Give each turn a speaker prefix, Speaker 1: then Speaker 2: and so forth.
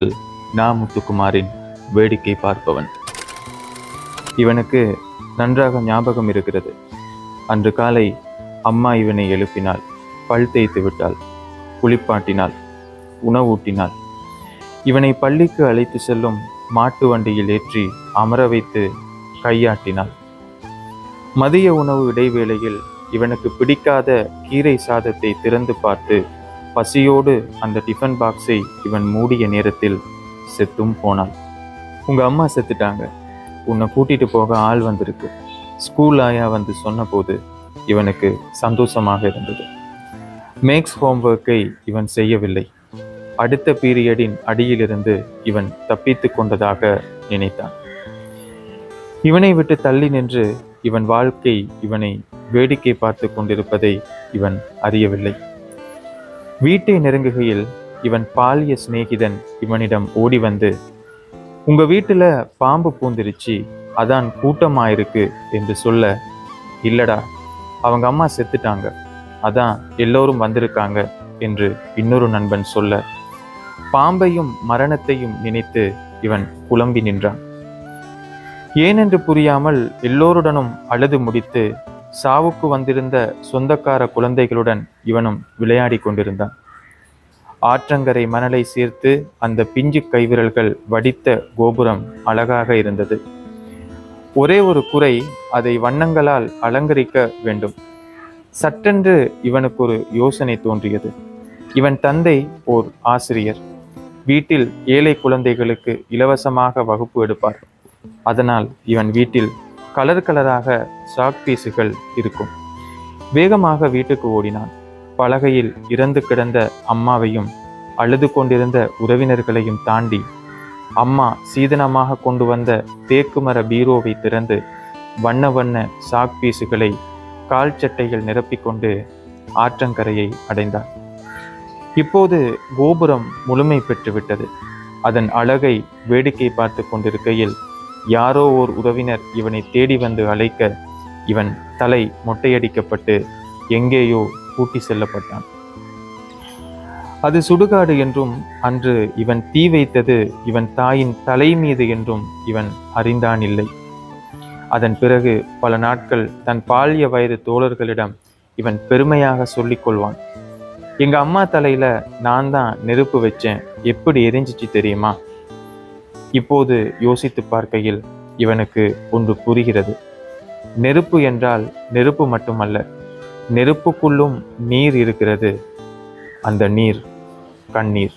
Speaker 1: முத்துக்குமாரின் வேடிக்கை பார்ப்பவன். இவனுக்கு நன்றாக ஞாபகம் இருக்கிறது. அன்று காலை அம்மா இவனை எழுப்பினாள், பல் தேய்த்து விட்டாள், குளிப்பாட்டினாள், உணவூட்டினாள். இவனை பள்ளிக்கு அழைத்து செல்லும் மாட்டு வண்டியில் ஏற்றி அமர வைத்து கையாட்டினாள். மதிய உணவு இடைவேளையில் இவனுக்கு பிடிக்காத கீரை சாதத்தை திறந்து பார்த்து பசியோடு அந்த டிஃபன் பாக்ஸை இவன் மூடிய நேரத்தில் செத்தும் போனான். உங்க அம்மா செத்துட்டாங்க, உன்னை கூட்டிட்டு போக ஆள் வந்திருக்கு, ஸ்கூல் ஆயா வந்து சொன்னபோது இவனுக்கு சந்தோஷமாக இருந்தது. மேக்ஸ் ஹோம்ஒர்க்கை இவன் செய்யவில்லை. அடுத்த பீரியடின் அடியிலிருந்து இவன் தப்பித்து கொண்டதாக நினைத்தான். இவனை விட்டு தள்ளி நின்று இவன் வாழ்க்கை இவனை வேடிக்கை பார்த்து கொண்டிருப்பதை இவன் அறியவில்லை. வீட்டை நெருங்குகையில் இவன் பாலிய சிநேகிதன் இவனிடம் ஓடி வந்து, உங்க வீட்டுல பாம்பு பூந்துருச்சு, அதான் கூட்டமாயிருக்கு என்று சொல்ல, இல்லடா அவங்க அம்மா செத்துட்டாங்க, அதான் எல்லோரும் வந்திருக்காங்க என்று இன்னொரு நண்பன் சொல்ல, பாம்பையும் மரணத்தையும் நினைத்து இவன் புலம்பி நின்றான். ஏனென்று புரியாமல் எல்லோருடனும் அழுது முடித்து சாவுக்கு வந்திருந்த சொந்தக்கார குழந்தைகளுடன் இவனும் விளையாடி கொண்டிருந்தான். ஆற்றங்கரை மணலை சேர்த்து அந்த பிஞ்சு கைவிரல்கள் வடித்த கோபுரம் அழகாக இருந்தது. ஒரே ஒரு குறை, அதை வண்ணங்களால் அலங்கரிக்க வேண்டும். சட்டென்று இவனுக்கு ஒரு யோசனை தோன்றியது. இவன் தந்தை ஓர் ஆசிரியர். வீட்டில் ஏழை குழந்தைகளுக்கு இலவசமாக வகுப்பு எடுப்பார். அதனால் இவன் வீட்டில் கலர் கலராக சாக் பீஸுகள் இருக்கும். வேகமாக வீட்டுக்கு ஓடினான். பலகையில் இறந்து கிடந்த அம்மாவையும் அழுது கொண்டிருந்த உறவினர்களையும் தாண்டி அம்மா சீதனமாக கொண்டு வந்த தேக்குமர பீரோவை திறந்து வண்ண வண்ண சாக் பீஸுகளை கால் சட்டைகள் நிரப்பிக்கொண்டு ஆற்றங்கரையை அடைந்தார். இப்போது கோபுரம் முழுமை பெற்றுவிட்டது. அதன் அழகை வேடிக்கை பார்த்து கொண்டிருக்கையில் யாரோ ஓர் உறவினர் இவனை தேடி வந்து அழைக்க இவன் தலை மொட்டையடிக்கப்பட்டு எங்கேயோ கூட்டி செல்லப்பட்டான். அது சுடுகாடு என்றும் அன்று இவன் தீ வைத்தது இவன் தாயின் தலை மீது என்றும் இவன் அறிந்தான் இல்லை. அதன் பிறகு பல நாட்கள் தன் பால்ய வயது தோழர்களிடம் இவன் பெருமையாக சொல்லிக் கொள்வான், எங்க அம்மா தலையில நான் தான் நெருப்பு வச்சேன், எப்படி எரிஞ்சிச்சு தெரியுமா? இப்போது யோசித்து பார்க்கையில் இவனுக்கு ஒன்று புரிகிறது. நெருப்பு என்றால் நெருப்பு மட்டுமல்ல, நெருப்புக்குள்ளும் நீர் இருக்கிறது. அந்த நீர் கண்ணீர்.